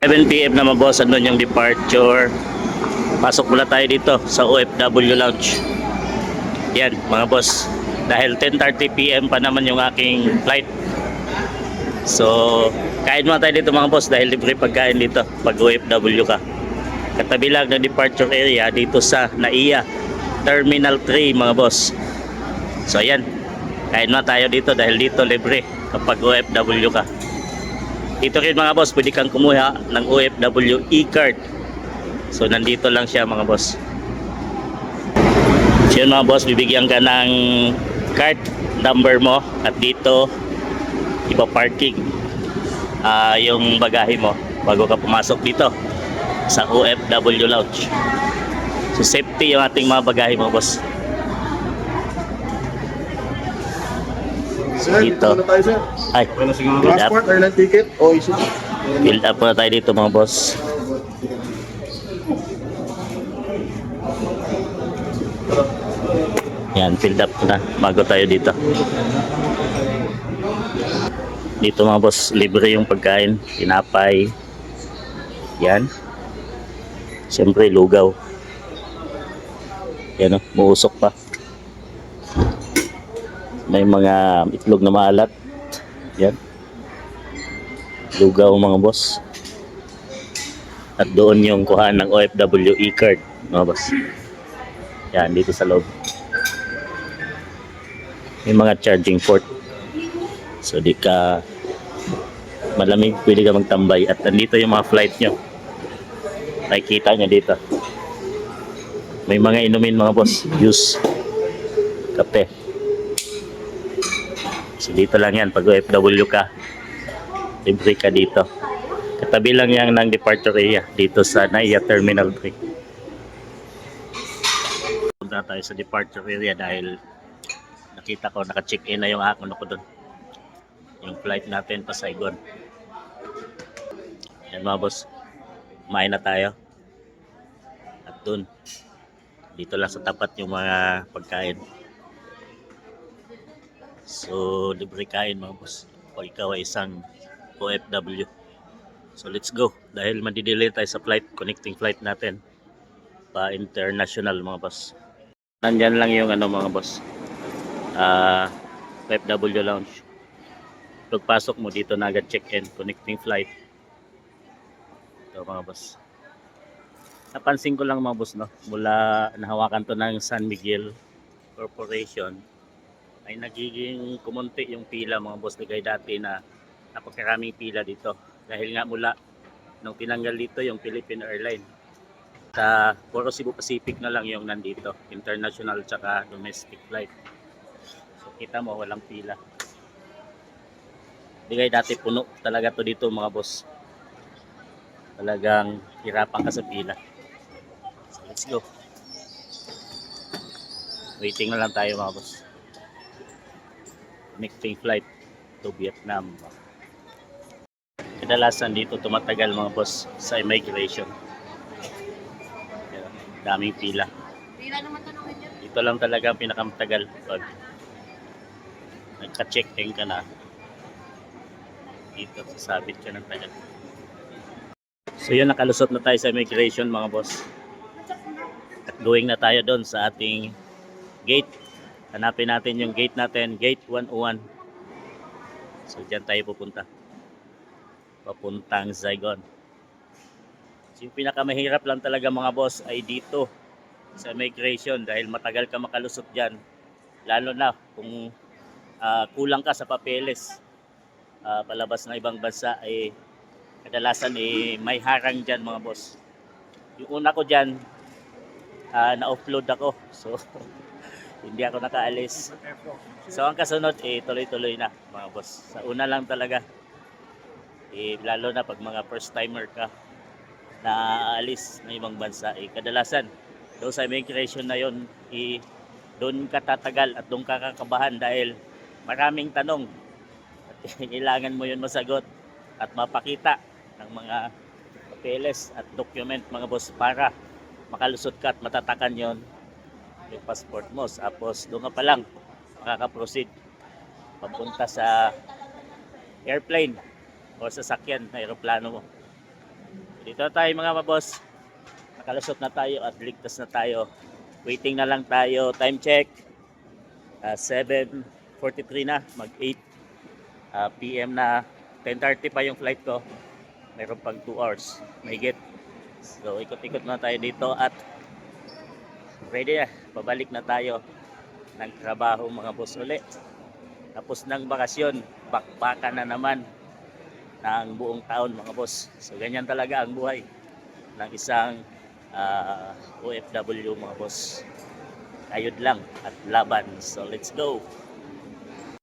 7 PM na mga boss, andun yung departure. Pasok muna tayo dito sa OFW Lounge. Yan mga boss, dahil 10:30 PM pa naman yung aking flight. So kain muna tayo dito mga boss dahil libre pagkain dito pag OFW ka. Katabi lang ng departure area dito sa NAIA Terminal 3 mga boss. So ayan, kain muna tayo dito dahil dito libre kapag OFW ka. Dito rin mga boss, pwede kang kumuha ng OFW e-card. So nandito lang siya mga boss. So yun mga boss, bibigyan ka ng card number mo at dito ipa-parking yung bagahe mo bago ka pumasok dito sa OFW Lounge. So safety yung ating mga bagahe mga boss. Sir, Dito. ano tayo, sir? Ay, Passport, airline ticket, o issue? build up na tayo dito mga boss. Yan, filled up na bago tayo dito. Dito mga boss, libre yung pagkain, tinapay. Yan. Siyempre lugaw. Yan o, muusok pa. May mga itlog na maalat. Yan. Lugaw mga boss. At doon yung kuhaan ng OFW e-card mga boss. Yan, dito sa loob. May mga charging port. So di ka malamig, pwede ka magtambay. At nandito yung mga flight nyo. Nakikita nyo dito. May mga inumin mga boss. Juice. Kape. So dito lang yan. Pag OFW ka, libre ka dito. Katabi lang yan ng departure area dito sa NAIA Terminal 3. Punta tayo sa departure area dahil nakita ko naka-check-in na yung ako doon. Yung flight natin pa Saigon. Yan mga boss. Kumain na tayo. At dun, dito lang sa tapat yung mga pagkain. So, libre kain mga boss. Pag ikaw ay isang OFW. So, let's go. Dahil madidelay tayo sa flight, connecting flight natin. Pa international mga boss. Nandyan lang yung mga boss. OFW Lounge. Pagpasok mo dito na agad check-in, connecting flight. Ito mga boss. Napansin ko lang mga boss, no? Mula nahawakan to ng San Miguel Corporation ay nagiging kumunti yung pila mga boss, ligay dati na napakaraming pila dito dahil nga mula nung tinanggal dito yung Philippine Airlines sa puro Cebu Pacific na lang yung nandito, international tsaka domestic flight. So kita mo walang pila, ligay dati puno talaga to dito mga boss, talagang hirapan ka sa pila. So let's go, waiting na lang tayo mga boss. Connecting flight to Vietnam. Kadalasan dito tumatagal mga boss sa immigration. Daming pila. Pila naman tanongin niyo. Dito lang talaga ang pinakamatagal pag nagka-check-in ka na. Dito sasabit ka ng tagal. So yun, nakalusot na tayo sa immigration mga boss. At going na tayo doon sa ating gate. Hanapin natin yung gate natin, gate 101. So dyan tayo pupunta. Papuntang Saigon. So yung pinakamahirap lang talaga mga boss ay dito sa immigration dahil matagal ka makalusot dyan. Lalo na kung kulang ka sa papeles. Palabas ng ibang bansa ay kadalasan may harang dyan mga boss. Yung una ko dyan, na-offload ako. So hindi ako nakaalis. So ang kasunod tuloy-tuloy na mga boss. Sa una lang talaga. Lalo na pag mga first timer ka na aalis ng ibang bansa, kadalasan doon sa immigration na yon, doon ka tatagal at doon ka kakabahan dahil maraming tanong at kailangan mo yun masagot at mapakita ng mga papeles at document mga boss para makalusot ka at matatakan yon yung passport mo. Tapos doon ka pa lang makaka-proceed papunta sa airplane o sasakyan na aeroplano mo. Dito na tayo mga maboss. Nakalusot na tayo at ligtas na tayo. Waiting na lang tayo. Time check. 7:43 na. Mag 8 PM na. 10:30 pa yung flight ko. Mayroon pang 2 hours. Mahigit. So ikot-ikot na tayo dito at ready na. Pabalik na tayo ng trabaho mga boss uli. Tapos ng bakasyon. Bakbakan na naman ng buong taon mga boss. So ganyan talaga ang buhay ng isang OFW mga boss. Kayod lang at laban. So let's go.